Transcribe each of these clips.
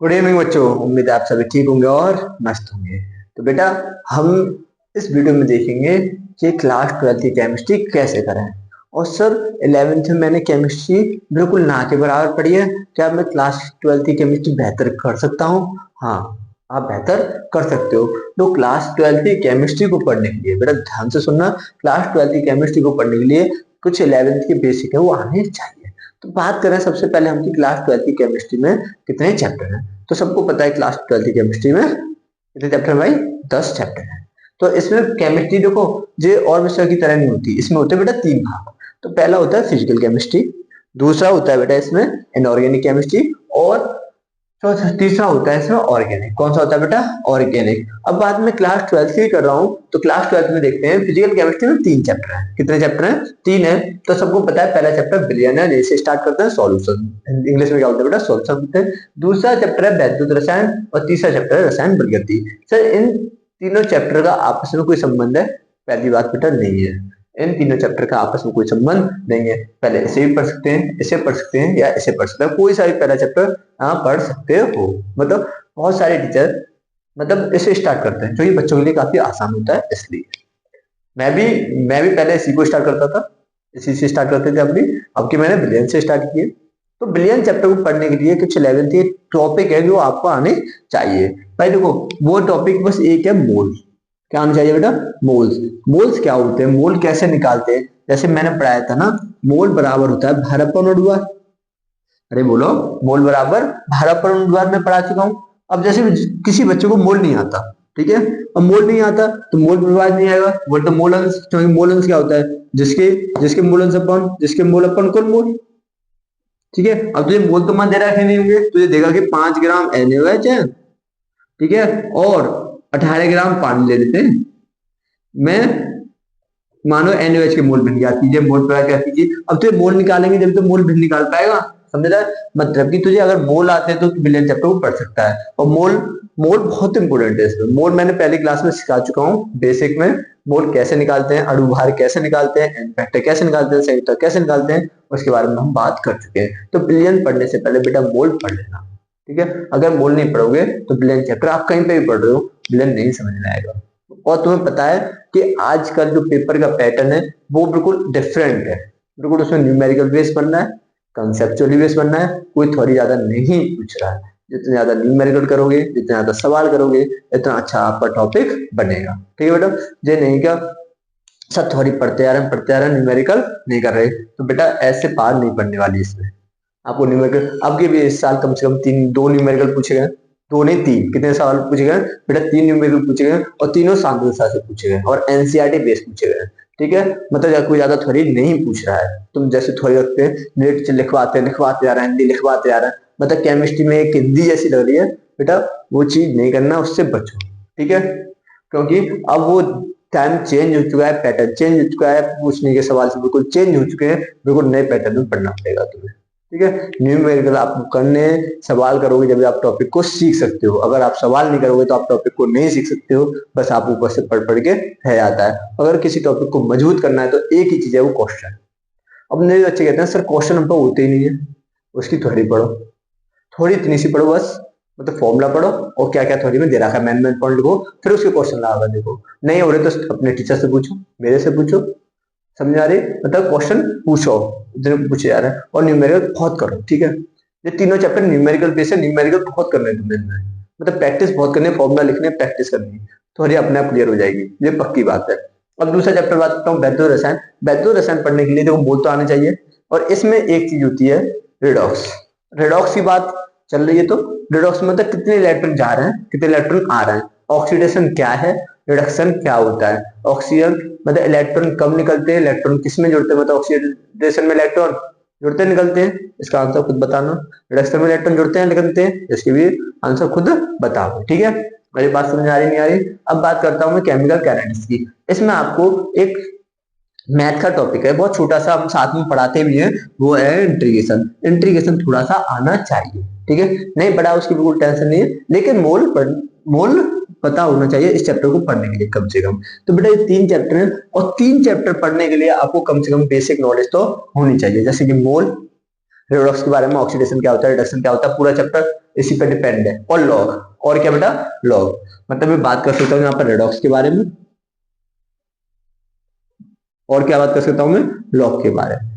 Good evening बच्चों, उम्मीद है आप सभी ठीक होंगे और मस्त होंगे। तो बेटा, हम इस वीडियो में देखेंगे कि क्लास 12 की केमिस्ट्री कैसे करें। और सर, 11th में मैंने केमिस्ट्री बिल्कुल ना के बराबर पढ़ी है, क्या मैं क्लास 12 की केमिस्ट्री बेहतर कर सकता हूँ? हाँ, आप बेहतर कर सकते हो। तो क्लास 12 की केमिस्ट्री को पढ़ने के लिए बेटा ध्यान से सुनना, क्लास 12 की केमिस्ट्री को पढ़ने के लिए कुछ 11th के बेसिक है वो आने चाहिए। तो बात करें सबसे पहले हम की क्लास 12 की केमिस्ट्री में कितने चैप्टर हैं। तो सबको पता है क्लास 12 की केमिस्ट्री में कितने चैप्टर भाई? 10 चैप्टर हैं। तो इसमें केमिस्ट्री देखो, ये और विषय की तरह नहीं होती, इसमें होते हैं बेटा 3 भाग। तो पहला होता है फिजिकल केमिस्ट्री, दूसरा होता है बेटा इसमें इनऑर्गेनिक केमिस्ट्री, और चौथा तीसरा होता है इसमें ऑर्गेनिक। कौन सा होता है बेटा? ऑर्गेनिक। अब बात में क्लास 12 की कर रहा हूँ, तो क्लास 12 में देखते हैं फिजिकल केमिस्ट्री में 3 चैप्टर हैं। कितने चैप्टर हैं? 3 है। तो सबको पता है पहला चैप्टर विलयन है, जैसे स्टार्ट करते हैं सॉल्यूशन, इंग्लिश में क्या होता है बेटा? सॉल्यूशन होते हैं। दूसरा चैप्टर है वैद्युत रसायन, और तीसरा चैप्टर है रसायन विज्ञान। सर, इन तीनों चैप्टर का आपस में कोई संबंध है? पहली बात बेटा नहीं है, इन तीनों चैप्टर का आपस में कोई संबंध नहीं है। पहले इसे भी पढ़ सकते हैं, इसे पढ़ सकते हैं, या इसे पढ़ सकते हैं, कोई सा भी पहला चैप्टर आप पढ़ सकते हो। मतलब बहुत सारे टीचर मतलब इसे स्टार्ट करते हैं, जो ये बच्चों के लिए काफी आसान होता है, इसलिए मैं भी पहले इसी को स्टार्ट करता था, इसी से स्टार्ट करते थे। अब की मैंने बिलियन से स्टार्ट किए। तो बिलियन चैप्टर को पढ़ने के लिए कुछ 11th के टॉपिक है जो आपको आने चाहिए। भाई देखो, वो टॉपिक बस एक है, मोल। क्या आना चाहिए बेटा? मोल्स। मोल्स क्या होते हैं, मोल कैसे निकालते हैं? जैसे मैंने पढ़ाया था ना, मोल बराबर होता है भार अपन अणुभार। अरे बोलो, मोल बराबर भार अपन अणुभार में पढ़ा चुका हूँ। अब जैसे किसी बच्चे को मोल नहीं आता, ठीक है, अब मोल नहीं आता तो मोल विभाज नहीं आएगा, बोलते मोल अंश। क्योंकि मोल अंश क्या होता है? जिसके जिसके मोल अंश अपन, जिसके मोल अपन कुल मोल। ठीक है, अब तुझे मोल तो मान दे रखे नहीं होंगे, तुझे देगा कि 5 ग्राम NaOH है, ठीक है, और 18 ग्राम पानी ले लेते हैं। मैं मानो NaOH के मोल बन गया, कीजिए मोल प्रकार क्या कीजिए। अब तुझे मोल निकालेंगे जब तो मोल भी निकाल पाएगा, समझ रहा है? मतलब कि तुझे अगर मोल आते हैं तो बिलियन चैप्टर को पढ़ सकता है। और मोल मोल बहुत इंपॉर्टेंट है इसमें। मोल मैंने पहली क्लास में सिखा चुका हूँ बेसिक में। मोल कैसे निकालते हैं, अणु भार कैसे निकालते हैं, एन फैक्टर कैसे निकालते हैं, संयुग्म कैसे निकालते हैं, उसके बारे में हम बात कर चुके हैं। तो बिलियन पढ़ने से पहले बेटा मोल पढ़ लेना, ठीक है। अगर मोल नहीं पढ़ोगे तो बिलियन चैप्टर आप कहीं पे भी पढ़ रहे हो, बिलियन नहीं समझ में आएगा। और तुम्हें पता है कि आजकल जो पेपर का पैटर्न है वो बिल्कुल डिफरेंट है। बिल्कुल उसमें न्यूमेरिकल बेस बनना है, कंसेप्चुअली बेस बनना है, कोई थोड़ी ज्यादा नहीं पूछ रहा है। जितने ज्यादा न्यूमेरिकल करोगे, जितने ज्यादा सवाल करोगे, इतना अच्छा आपका टॉपिक बनेगा, ठीक है बेटा। ये नहीं क्या सब थोड़ी पढ़ते आ रहे हैं, न्यूमेरिकल नहीं कर रहे, तो बेटा ऐसे पार नहीं पड़ने वाली इसमें। आपको न्यूमेरिकल अब के भी इस साल कम से कम 2 न्यूमेरिकल पूछे गए, 2 नहीं 3, कितने सवाल पूछे गए बेटा? 3 न्यूमेरिकल पूछे गए, और तीनों सांद्रता से पूछे गए, और एनसीईआरटी बेस पूछे गए, ठीक है। मतलब कोई ज्यादा थोड़ी नहीं पूछ रहा है। तुम जैसे थोड़ी रखते हैं नेट से लिखवाते जा रहे हैं, हिंदी लिखवाते जा रहे हैं, मतलब केमिस्ट्री में एक हिंदी जैसी लग रही है बेटा, वो चीज नहीं करना, उससे बचो, ठीक है। क्योंकि अब वो टाइम चेंज हो चुका है, पैटर्न चेंज हो चुका है, पूछने के सवाल से बिल्कुल चेंज हो चुके हैं, बिल्कुल नए पैटर्न में पढ़ना पड़ेगा तुम्हें, ठीक है। न्यूमेरिकल आप करने सवाल करोगे जब आप टॉपिक को सीख सकते हो। अगर आप सवाल नहीं करोगे तो आप टॉपिक को नहीं सीख सकते हो, बस आप ऊपर से पढ़ पढ़ के रह जाता है। अगर किसी टॉपिक को मजबूत करना है तो एक ही चीज है, वो क्वेश्चन। अब मेरे बच्चे कहते हैं सर क्वेश्चन हम पे होते ही नहीं है, उसकी थ्योरी पढ़ो, थोड़ी इतनी सी पढ़ो बस, मतलब फॉर्मूला पढ़ो और क्या क्या थ्योरी में दे रखा है, मैन पॉइंट लिखो, फिर उसके क्वेश्चन लगा देखो। नहीं हो रहे तो अपने टीचर से पूछो, मेरे से पूछो, समझ आ रही? मतलब क्वेश्चन पूछो जिन्हें पूछे जा रहे हैं, और न्यूमेरिकल बहुत करो, ठीक है। ये तीनों चैप्टर न्यूमेरिकल बेस है, न्यूमेरिकल बहुत करने हैं तुम्हें, मतलब प्रैक्टिस बहुत करनी है, फॉर्मूला लिखने, प्रैक्टिस करनी है, तो ये अपने आप क्लियर हो जाएगी, ये पक्की बात है। अब दूसरा चैप्टर बात करता हूँ वैद्युत रसायन। वैद्युत रसायन पढ़ने के लिए देखो बोल तो आने चाहिए, और इसमें एक चीज होती है रिडॉक्स। रिडॉक्स की बात चल रही है, तो रिडॉक्स मतलब कितने इलेक्ट्रॉन जा रहे हैं, कितने इलेक्ट्रॉन आ रहे हैं, ऑक्सीडेशन क्या है, रिडक्शन क्या होता है। ऑक्सीजन मतलब इलेक्ट्रॉन कब निकलते हैं, इलेक्ट्रॉन किस में जुड़ते हैं, मतलब ऑक्सीडेशन में इलेक्ट्रॉन जुड़ते निकलते हैं, इसका आंसर खुद बताना। रिडक्शन में इलेक्ट्रॉन जुड़ते हैं निकलते हैं, इसके भी आंसर खुद बताओ, ठीक है। मेरी बात समझ आ रही नहीं आ रही? अब बात करता हूँ मैं केमिकल कैनेटिक्स की। इसमें आपको एक मैथ का टॉपिक है, बहुत छोटा सा, हम साथ में पढ़ाते भी हैं, वो है इंटीग्रेशन। इंटीग्रेशन थोड़ा सा आना चाहिए, ठीक है, नहीं पढ़ा उसकी बिल्कुल टेंशन नहीं है, लेकिन मोल पता होना चाहिए इस चैप्टर को पढ़ने के लिए कम से कम। तो बेटा ये 3 चैप्टर हैं, और 3 चैप्टर पढ़ने के लिए आपको कम से कम बेसिक नॉलेज तो होनी चाहिए, जैसे कि मोल, रेडॉक्स के बारे में, ऑक्सीडेशन क्या होता है, रिडक्शन क्या होता है, पूरा चैप्टर इसी पे डिपेंड है। और लॉग, और क्या बेटा, लॉग, मतलब मैं बात कर सकता हूँ यहाँ पर रेडॉक्स के बारे में, और क्या बात कर सकता हूँ मैं, लॉग के बारे में।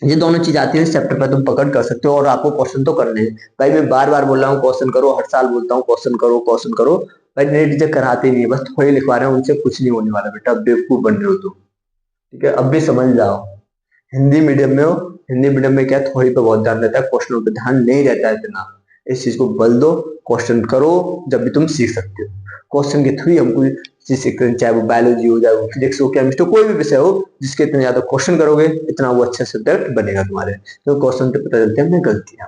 ये दोनों चीज आती है इस चैप्टर पर, तुम पकड़ कर सकते हो। और आपको क्वेश्चन तो करने हैं भाई, मैं बार बार बोल रहा हूँ क्वेश्चन करो, हर साल बोलता हूँ क्वेश्चन करो क्वेश्चन करो। भाई मेरे टीचर कराते नहीं है, बस थोड़े लिखवा रहे हैं, उनसे कुछ नहीं होने वाला बेटा, बेवकूफ बन रहे हो तुम, ठीक है, अब भी समझ जाओ। हिंदी मीडियम में हो, हिंदी मीडियम में क्या थोड़ी पे बहुत ध्यान रहता है, क्वेश्चनों पे ध्यान नहीं रहता है इतना। इस चीज को बल दो, क्वेश्चन करो, जब भी तुम सीख सकते हो। क्वेश्चन के थ्रू ही हम कोई चीज सीखते हैं, चाहे वो बायोलॉजी हो, चाहे वो फिजिक्स हो, केमिस्ट्री, कोई भी विषय हो, जिसके इतने ज्यादा क्वेश्चन करोगे इतना वो अच्छा सब्जेक्ट बनेगा तुम्हारे। तो क्वेश्चन पे पता चलते हैं अपनी गलतियां,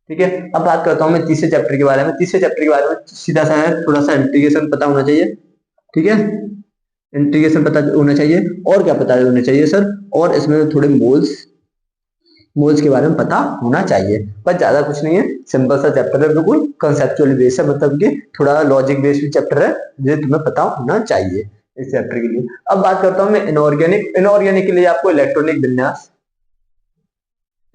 ठीक है। अब बात करता हूँ मैं तीसरे चैप्टर के बारे में। तीसरे चैप्टर के बारे में सीधा सा है, थोड़ा सा इंटीग्रेशन पता होना चाहिए, ठीक है, इंटीग्रेशन पता होना चाहिए। और क्या पता होना चाहिए सर, और इसमें थोड़े मोल्स, मोल्स के बारे में पता होना चाहिए, पर ज्यादा कुछ नहीं है, सिंपल सा चैप्टर है, बिल्कुल कंसेप्चुअल बेस है, मतलब कि थोड़ा लॉजिक बेस्ड भी चैप्टर है, जो तुम्हें पता होना चाहिए इस चैप्टर के लिए। अब बात करता हूँ मैं इनऑर्गेनिक। इनऑर्गेनिक के लिए आपको इलेक्ट्रॉनिक विन्यास,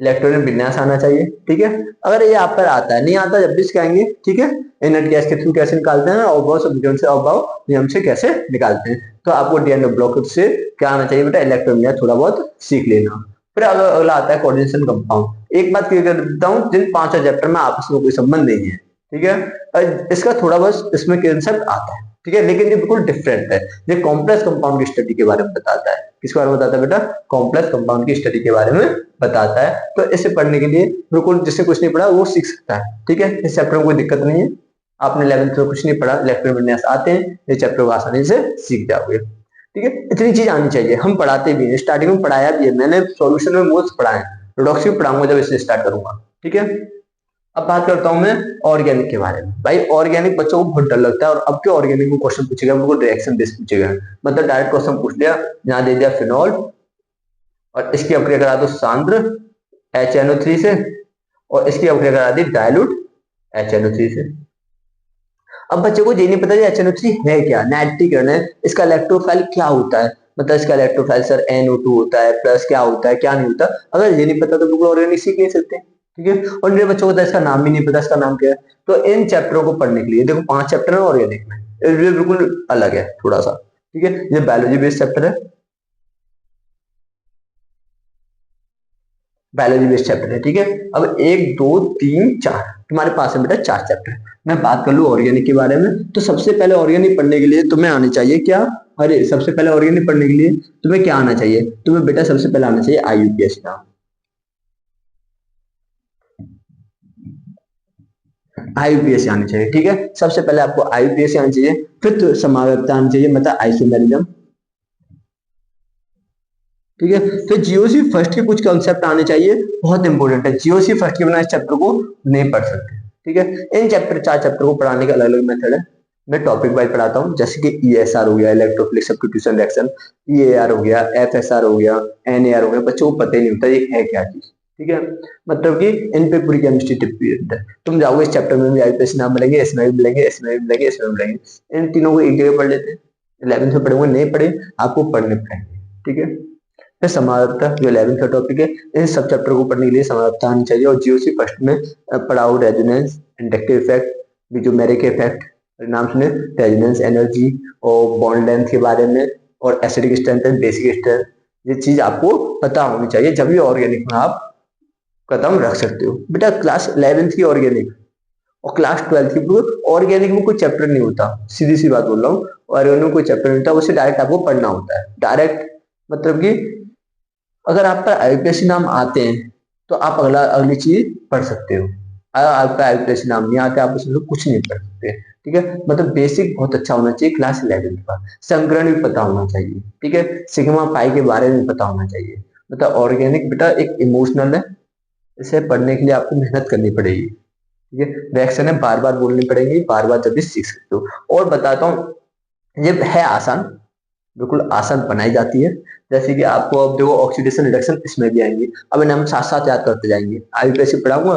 इलेक्ट्रॉनिक विन्यास आना चाहिए, ठीक है। अगर ये आप पर आता है, नहीं आता जब भी सिखाएंगे, ठीक है। इनर्ट गैस के थ्रू कैसे निकालते हैं, अवभाव समीकरण से, अवभाव नियम से कैसे निकालते हैं। तो आपको डी एंड ब्लॉक से क्या आना चाहिए बेटा, इलेक्ट्रॉन विन्यास थोड़ा बहुत सीख लेना। फिर अगला आता है कोऑर्डिनेशन कंपाउंड। एक बात क्लियर कर देता हूँ, जिन 5 चैप्टर में आपस में कोई संबंध नहीं है, ठीक है, इसका थोड़ा बहुत इसमें कंसेप्ट आता है, ठीक है, लेकिन ये बिल्कुल डिफरेंट है। ये कॉम्प्लेक्स कंपाउंड की स्टडी के बारे में बताता है। किसके बारे में बताता है बेटा, कॉम्प्लेक्स कंपाउंड की स्टडी के बारे में बताता है। तो इसे पढ़ने के लिए बिल्कुल जिसने कुछ नहीं पढ़ा वो सीख सकता है, ठीक है, इस चैप्टर में कोई दिक्कत नहीं है। आपने 11th में कुछ नहीं पढ़ा, इलेक्ट्रॉन विन्यास आते हैं, ये चैप्टर को आसानी से सीख जाओगे, ठीक है। इतनी चीज आनी चाहिए, हम पढ़ाते भी हैं, स्टार्टिंग में पढ़ाया भी है मैंने, सॉल्यूशन में मोल्स पढ़ाए, रिडॉक्स भी पढ़ाऊंगा जब इसे स्टार्ट करूंगा, ठीक है। अब बात करता हूं मैं ऑर्गेनिक के बारे में। भाई ऑर्गेनिक बच्चों को बहुत डर लगता है, और अब के ऑर्गेनिक में क्वेश्चन पूछेगा बिल्कुल रिएक्शन बेस्ड पूछेगा, मतलब डायरेक्ट क्वेश्चन पूछ लिया, यहाँ दे दिया फिनॉल और इसकी अभिक्रिया करा दो सांद्र HNO3 से, और इसकी अभिक्रिया करा दी डायलूट HNO3 से। अब बच्चे को ये नहीं पता HNO3 है क्या, नाइट्रीकरण है, इसका इलेक्ट्रोफाइल क्या होता है, मतलब इसका इलेक्ट्रोफाइल सर NO2 होता है, प्लस क्या होता है क्या नहीं होता। अगर ये नहीं पता तो बिल्कुल ऑर्गेनिक सीख नहीं सकते, ठीक है। और मेरे बच्चों को तो इसका नाम भी नहीं पता, इसका नाम क्या है। तो इन चैप्टरों को पढ़ने के लिए देखो 5 चैप्टर है ऑर्गेनिक में, ये बिल्कुल अलग है थोड़ा सा, ठीक है। ये बायोलॉजी बेस्ड चैप्टर है, बायोलॉजी बेस्ड चैप्टर है, ठीक है। अब 1 2 3 4 तुम्हारे पास है बेटा 4 चैप्टर। मैं बात कर लूं ऑर्गेनिक के बारे में, तो सबसे पहले ऑर्गेनिक पढ़ने के लिए तुम्हें आने चाहिए क्या, अरे सबसे पहले ऑर्गेनिक पढ़ने के लिए तुम्हें क्या आना चाहिए, तुम्हें बेटा सबसे पहले आना चाहिए IUPAC का, IUPAC आनी चाहिए, ठीक है। सबसे पहले आपको IUPAC आनी चाहिए, फिर तो समावर्तता आनी चाहिए, मतलब आइसोमेरिज्म, ठीक है। फिर जीओसी फर्स्ट के कुछ कंसेप्ट आने चाहिए, बहुत इंपॉर्टेंट है, जीओसी फर्स्ट के बिना इस चैप्टर को नहीं पढ़ सकते, ठीक है। इन चैप्टर 4 चैप्टर को पढ़ाने के अलग अलग मेथड है, मैं टॉपिक वाइज पढ़ाता हूँ, जैसे कि ESR हो गया, इलेक्ट्रोफिलिक सब्स्टिट्यूशन रिएक्शन, EAR हो गया, FSR हो गया, NAR हो गया, बच्चों को पता ही नहीं होता ये है क्या चीज, ठीक है। मतलब कि इन पे पूरी केमिस्ट्री टिप्पी है, तुम जाओगे इस चैप्टर में भी IUPAC नाम मिलेंगे, इसमें भी मिलेंगे, इसमें भी मिलेंगे, इसमें भी मिलेंगे। इन तीनों को एक जगह पढ़ लेते हैं, 11th में पढ़ेंगे, नहीं पढ़े आपको पढ़ने पड़ेंगे, ठीक है। फिर समानता जो 11th का टॉपिक है, इन सब चैप्टर को पढ़ने के लिए समानता आनी चाहिए। और जीओसी फर्स्ट में पढ़ाओ रेजोनेंस, इंडक्टिव इफेक्ट, बीजोमेरिक इफेक्ट, नाम सुने, रेजोनेंस एनर्जी, और बॉन्ड लेंथ के बारे में, और acidic strength and basic strength, ये चीज आपको पता होनी चाहिए, जब भी ऑर्गेनिक में आप कदम रख सकते हो। बेटा क्लास 11th की ऑर्गेनिक और क्लास 12th की ऑर्गेनिक में कोई चैप्टर नहीं होता, सीधी सी बात बोल रहा हूँ, ऑर्गेनिक में कोई चैप्टर नहीं होता, उसे डायरेक्ट आपको पढ़ना होता है, डायरेक्ट, मतलब कि अगर आप पर IUPAC नाम आते हैं तो आप अगली चीज पढ़ सकते हो, अगर आपका IUPAC नाम नहीं आता आप उसमें कुछ नहीं पढ़ सकते, ठीक है। मतलब बेसिक बहुत अच्छा होना चाहिए क्लास 11th का, संकरण भी पता होना चाहिए, ठीक है, सिग्मा पाई के बारे में पता होना चाहिए। मतलब ऑर्गेनिक बेटा एक इमोशनल है, इसे पढ़ने के लिए आपको मेहनत करनी पड़ेगी, ठीक है, रिएक्शन है बार बार बोलनी पड़ेगी, बार बार जब भी सीख सकते हो। और बताता हूँ, ये है आसान, बिल्कुल आसान बनाई जाती है, जैसे कि आपको अब देखो ऑक्सीडेशन रिडक्शन इसमें भी आएंगे, अब इन्हें हम साथ साथ याद करते जाएंगे, IUPAC पढ़ाऊंगा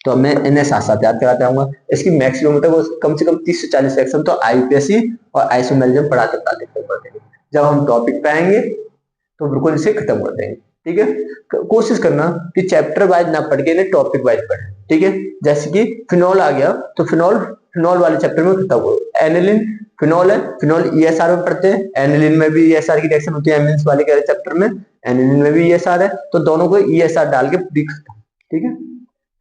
तो मैं इन्हें साथ साथ याद कराते आऊंगा। इसकी मैक्सिमम मतलब कम से कम 30 से 40 सेक्शन तो IUPAC और आइसोमेरिज्म पढ़ाते पढ़ाते खत्म कर देंगे। जब हम टॉपिक पे आएंगे तो बिल्कुल इसे खत्म कर देंगे, ठीक है। कोशिश करना कि चैप्टर वाइज ना पढ़ के इन्हें टॉपिक वाइज पढ़े, ठीक है। जैसे कि फिनॉल आ गया तो फिनॉल फिनॉल वाले चैप्टर में खत्म हो। एनिलिन फिनॉल है, फिनॉल ईएसआर में पढ़ते हैं, एनिलिन में भी ईएसआर की रिएक्शन होती है एमिन्स वाले के चैप्टर में, एनिलिन में भी ईएसआर है, तो दोनों को ईएसआर डाल के पूरी खत्म, ठीक है।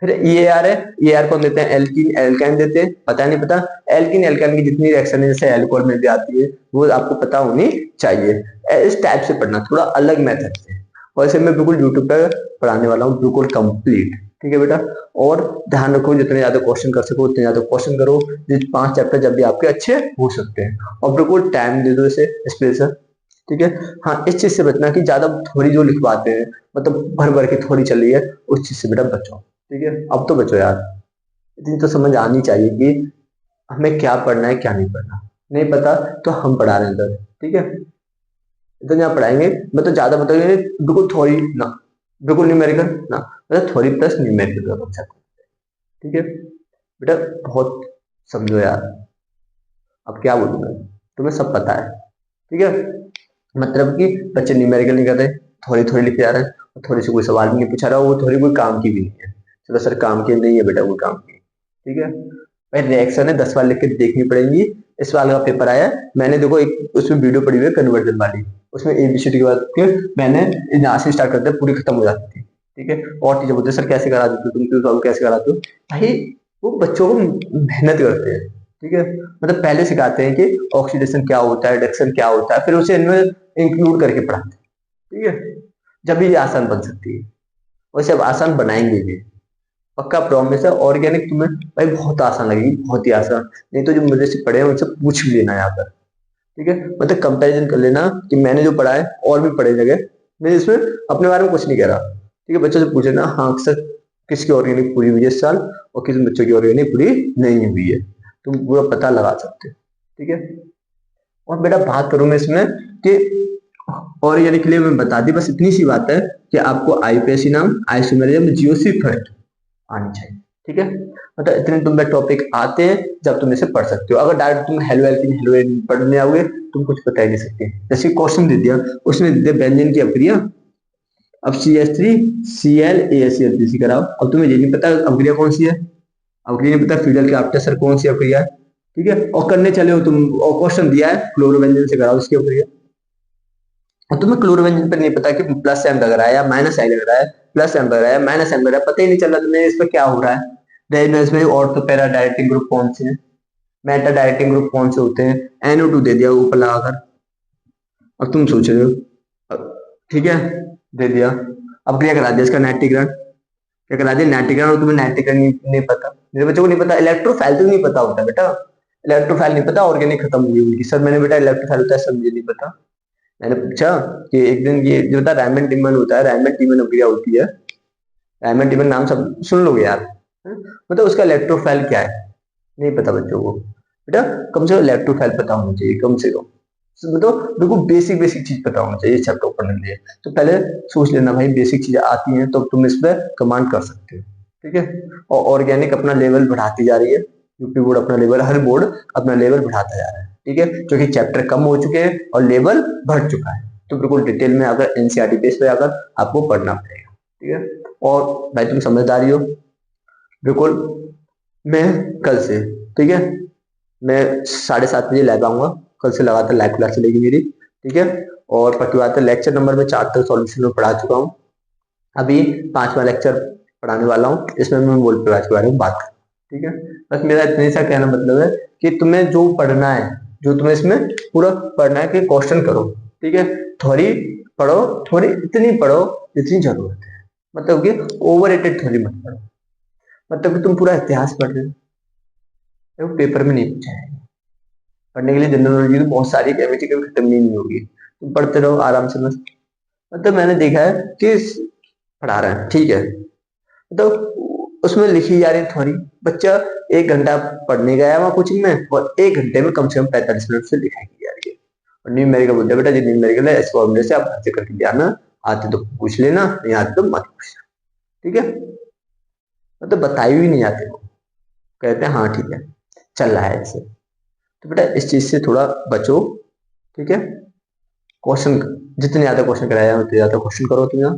फिर ईएआर है, ईएआर कौन देते हैं, एल्कीन एल्काइन देते हैं, पता नहीं पता, एल्कीन एल्काइन की जितनी रिएक्शन है जैसे एल्कोहल में भी आती है वो आपको पता होनी चाहिए। इस टाइप से पढ़ना, थोड़ा अलग मेथड से, और इसे मैं बिल्कुल यूट्यूब पर पढ़ाने वाला हूँ बिल्कुल कंप्लीट, ठीक है बेटा। और ध्यान रखो जितने ज्यादा क्वेश्चन कर सको उतने ज्यादा क्वेश्चन करो, जिस 5 चैप्टर जब भी आपके अच्छे हो सकते हैं, और बिल्कुल टाइम दे दो इसे स्पेशल, ठीक है। हाँ, इस चीज से बचना कि ज्यादा थोड़ी जो लिखवाते हैं, मतलब भर भर के थोड़ी चल रही है, उस चीज से बेटा बचो, ठीक है। अब तो बचो यार, इतनी तो समझ आनी चाहिए कि हमें क्या पढ़ना है क्या नहीं पढ़ना। नहीं पता तो हम पढ़ा रहे हैं इधर, ठीक है। इतना यहाँ पढ़ाएंगे, मैं तो ज्यादा बताऊंगी बिल्कुल थोड़ी ना, बिल्कुल न्यूमेरिकल ना, मतलब थोड़ी प्लस न्यूमेरिकल का कॉन्सेप्ट, ठीक है बेटा। बहुत समझो यार, अब क्या बोलूं मैं, तुम्हें सब पता है, ठीक है। मतलब कि बच्चे न्यूमेरिकल नहीं करते, थोड़ी थोड़ी लिखे जा रहे हैं, और थोड़ी सी कोई सवाल भी नहीं पूछा रहा, वो थोड़ी कोई काम की भी नहीं है। चलो सर काम की नहीं है बेटा, कोई काम की, ठीक है। भाई रिएक्शन है 10 बार लिख के देखनी पड़ेगी। इस वाले का पेपर आया, मैंने देखो एक उसमें वीडियो पड़ी हुई है कन्वर्जन वाली, उसमें एबीसीडी के बाद के मैंने यहाँ से स्टार्ट करते पूरी खत्म हो जाती थी, ठीक है। और टीचर बोलते सर कैसे करा देते तुम सॉल्व कैसे कराते हो, भाई वो बच्चों को मेहनत करते हैं, ठीक है। मतलब पहले सिखाते हैं कि ऑक्सीडेशन क्या होता है, रिडक्शन क्या होता है, फिर उसे इनमें इंक्लूड करके पढ़ाते हैं, ठीक है। जब भी ये आसान बन सकती है, वैसे अब आसान बनाएंगे भी, पक्का प्रॉमिस है। ऑर्गेनिक तुम्हें भाई बहुत आसान लगेगी, बहुत ही आसान, नहीं तो जो मेरे से पढ़े हैं उनसे पूछ भी लेना यहाँ पर, ठीक है। मतलब कंपैरिजन कर लेना कि मैंने जो पढ़ा है और भी पढ़े जगह, मैं इसमें अपने बारे में कुछ नहीं कह रहा, ठीक है। बच्चों से पूछ लेना हाँ सर किसकी ऑर्गेनिक पूरी हुई है इस साल, और किस बच्चों की ऑर्गेनिक पूरी नहीं हुई है, तुम पूरा पता लगा सकते हो, ठीक है। और बेटा बात करूं मैं इसमें कि ऑर्गेनिक के लिए मैं बता दी, बस इतनी सी बात है कि आपको आईपीएससी नाम, आइसोमेरिज्म, जीओसी फर्स्ट आनी चाहिए, ठीक है। मतलब इतने तुम्हें टॉपिक आते हैं जब तुम इसे पढ़ सकते हो। अगर डायरेक्ट तुम हेलो एल्किन हेलो एल्किन पढ़ने आओगे तुम कुछ बता ही नहीं सकते। जैसे क्वेश्चन दे दिया, उसमें दे दिया बेंजीन की अभिक्रिया, अब CH3 Cl AlCl3 कराओ, अब तुम्हें ये नहीं पता अभिक्रिया कौन सी है, अभिक्रिया नहीं पता फ्यूडल के आफ्टर सर कौन सी अभिक्रिया है, ठीक है। और करने चले हो तुम, और क्वेश्चन दिया है क्लोरोबेंजीन से कराओ इसकी अभिक्रिया, और तुम्हें क्लोरोबेंजीन पर नहीं पता कि प्लस एम लग रहा है या माइनस आई लग रहा है, प्लस एम लग रहा है माइनस एम लग रहा है, पता ही नहीं चल रहा तुम्हें इस पर क्या हो रहा है। देन इसमें ऑर्थो पैरा डायरेक्टिंग ग्रुप कौन से हैं, मेटा डायरेक्टिंग ग्रुप कौन से होते हैं, NO2 दे दिया ऊपर लगाकर, अब तुम सोच रहे हो ठीक है, दे दिया। अब क्या करा दिया इसका नाइट्रिकरण, क्या करा दिया नाइट्रिकरण, और तुम्हें नाइट्रिकरण नहीं पता, मेरे बच्चों को नहीं पता, इलेक्ट्रोफाइल तो नहीं पता होता बेटा, इलेक्ट्रोफाइल नहीं पता, ऑर्गेनिक खत्म हुई उनकी, सर मैंने बेटा इलेक्ट्रोफाइल होता है सब मुझे नहीं पता। मैंने पूछा कि एक दिन ये जो होता है रायमंड टिमन होता है, रायमंड टिमन अभिक्रिया होती है, रायमंड टिमन नाम सब सुन लोगे यार, मतलब उसका इलेक्ट्रोफाइल क्या है नहीं पता बच्चों को, बेटा कम से कम इलेक्ट्रोफाइल पता होना चाहिए कम से कम, मतलब बिल्कुल बेसिक बेसिक चीज पता होना चाहिए चैप्टर पढ़ने के लिए। तो पहले सोच लेना भाई बेसिक चीजें आती हैं तो तुम इस पर कमांड कर सकते हो, ठीक है। और ऑर्गेनिक अपना लेवल बढ़ाती जा रही है, यूपी बोर्ड अपना लेवल, हर बोर्ड अपना लेवल बढ़ाता जा रहा है, ठीक है, क्योंकि चैप्टर कम हो चुके हैं और लेवल बढ़ चुका है, तो बिल्कुल डिटेल में अगर एनसीईआरटी बेस पे आकर आपको पढ़ना पड़ेगा, ठीक है। और भाई तुम समझदारी हो बिल्कुल, मैं कल से, ठीक है, मैं 7:30 बजे लैब आऊंगा, कल से लगातार लाइव क्लास चलेगी मेरी, ठीक है। और पक्की बात है लेक्चर नंबर में 4 तक सॉल्यूशन में पढ़ा चुका हूँ, अभी 5वां लेक्चर पढ़ाने वाला हूँ, इसमें मैं वोल्टेज के बारे में बात करूँ, ठीक है। बस मेरा इतने सा कहना मतलब है कि तुम्हें जो पढ़ना है, जो तुम्हें इसमें पूरा पढ़ना है कि क्वेश्चन करो, ठीक है, थोड़ी पढ़ो, थोड़ी इतनी पढ़ो जितनी जरूरत है, मतलब कि ओवर रेटेड थोड़ी मत पढ़ो, मतलब कि तुम पूरा इतिहास पढ़ रहे हो, वो पेपर में नहीं पूछा है, पढ़ने के लिए जनरल नॉलेज तो बहुत सारी, केमिस्ट्री कभी खत्म नहीं होगी, तुम पढ़ते रहो आराम से बस। मतलब मैंने देखा है कि पढ़ा रहे हैं ठीक है, तो उसमें लिखी जा रही थोड़ी, बच्चा 1 घंटा पढ़ने गया वहां कोचिंग में, और 1 घंटे में कम से कम 45 मिनट से लिखाई की जा रही है। और न्यूमेरिकल बोलते बेटा जो न्यूमेरिकल है इस फॉर्मूले से आप ऐसे करके जाना, आते तो पूछ लेना, नहीं आते तो मत पूछना, ठीक है। मतलब बताई हुई नहीं आते वो, कहते हैं हाँ ठीक है चल रहा है ऐसे, तो बेटा इस चीज से थोड़ा बचो, ठीक है। क्वेश्चन जितने ज्यादा क्वेश्चन कराया उतने ज्यादा क्वेश्चन करो तुम यहाँ,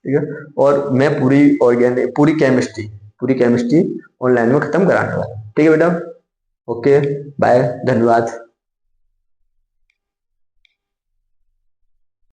ठीक है। और मैं पूरी केमिस्ट्री ऑनलाइन में खत्म कराने वाला हूँ। ठीक है बेटा, ओके बाय, धन्यवाद।